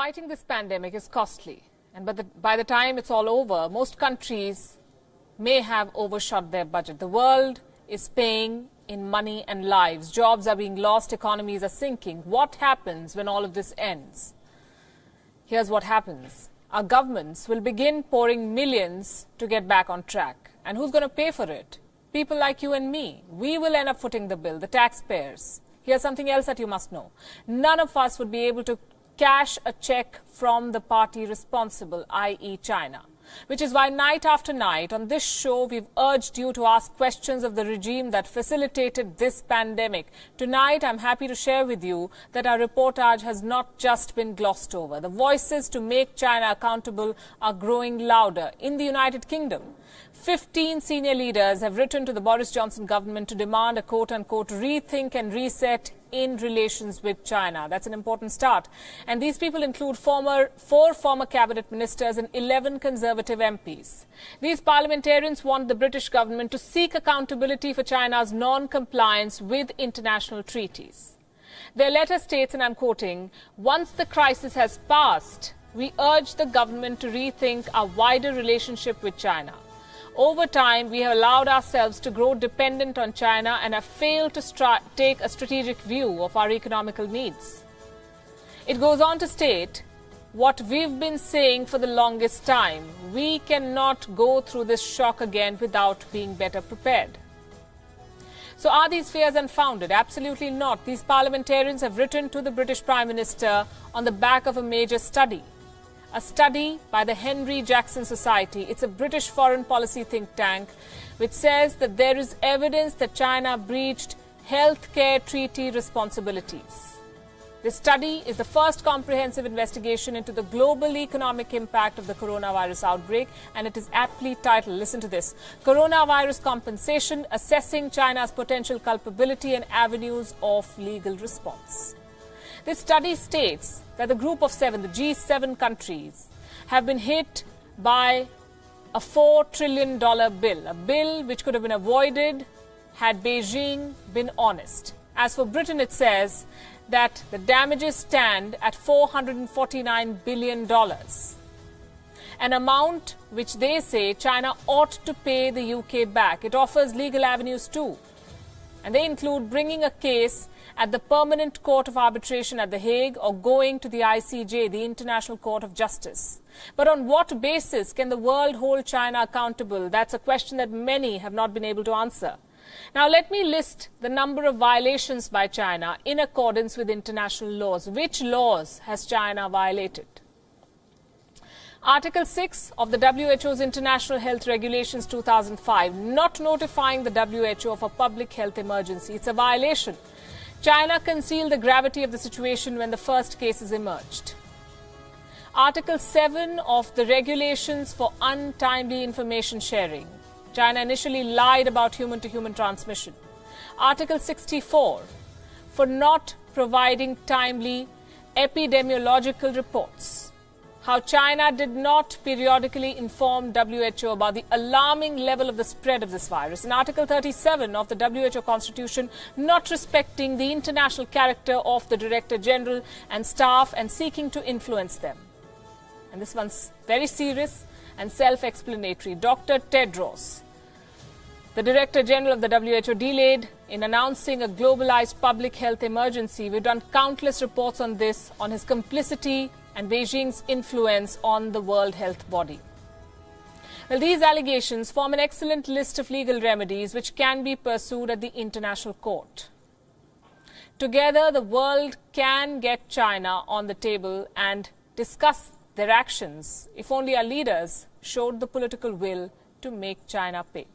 Fighting this pandemic is costly, and by the time it's all over, most countries may have overshot their budget. The world is paying in money and lives. Jobs are being lost, economies are sinking. What happens when all of this ends? Here's what happens. Our governments will begin pouring millions to get back on track. And who's going to pay for it? People like you and me. We will end up footing the bill, the taxpayers. Here's something else that you must know. None of us would be able to cash a check from the party responsible, i.e. China. Which is why night after night on this show we've urged you to ask questions of the regime that facilitated this pandemic. Tonight I'm happy to share with you that our reportage has not just been glossed over. The voices to make China accountable are growing louder. In the United Kingdom, 15 senior leaders have written to the Boris Johnson government to demand a quote-unquote rethink and reset in relations with China. That's an important start. And these people include four former cabinet ministers and 11 Conservative MPs. These parliamentarians want the British government to seek accountability for China's non-compliance with international treaties. Their letter states, and I'm quoting, "Once the crisis has passed, we urge the government to rethink our wider relationship with China. Over time, we have allowed ourselves to grow dependent on China and have failed to take a strategic view of our economical needs." It goes on to state what we've been saying for the longest time. We cannot go through this shock again without being better prepared. So are these fears unfounded? Absolutely not. These parliamentarians have written to the British Prime Minister on the back of a major study. A study by the Henry Jackson Society. It's a British foreign policy think tank which says that there is evidence that China breached healthcare treaty responsibilities. This study is the first comprehensive investigation into the global economic impact of the coronavirus outbreak, and it is aptly titled, listen to this, "Coronavirus Compensation, Assessing China's Potential Culpability and Avenues of Legal Response." This study states that the group of seven, the G7 countries, have been hit by a $4 trillion bill, a bill which could have been avoided had Beijing been honest. As for Britain, it says that the damages stand at $449 billion, an amount which they say China ought to pay the UK back. It offers legal avenues too, and they include bringing a case at the Permanent Court of Arbitration at The Hague or going to the ICJ, the International Court of Justice. But on what basis can the world hold China accountable? That's a question that many have not been able to answer. Now let me list the number of violations by China in accordance with international laws. Which laws has China violated? Article 6 of the WHO's International Health Regulations 2005, not notifying the WHO of a public health emergency. It's a violation. China concealed the gravity of the situation when the first cases emerged. Article 7 of the Regulations for Untimely Information Sharing. China initially lied about human-to-human transmission. Article 64 for not providing timely epidemiological reports. How China did not periodically inform WHO about the alarming level of the spread of this virus. And Article 37 of the WHO Constitution, not respecting the international character of the Director General and staff and seeking to influence them. And this one's very serious and self-explanatory. Dr. Tedros, the Director General of the WHO, delayed in announcing a globalized public health emergency. We've done countless reports on this, on his complicity and Beijing's influence on the World Health Body. Well, these allegations form an excellent list of legal remedies which can be pursued at the International Court. Together, the world can get China on the table and discuss their actions if only our leaders showed the political will to make China pay.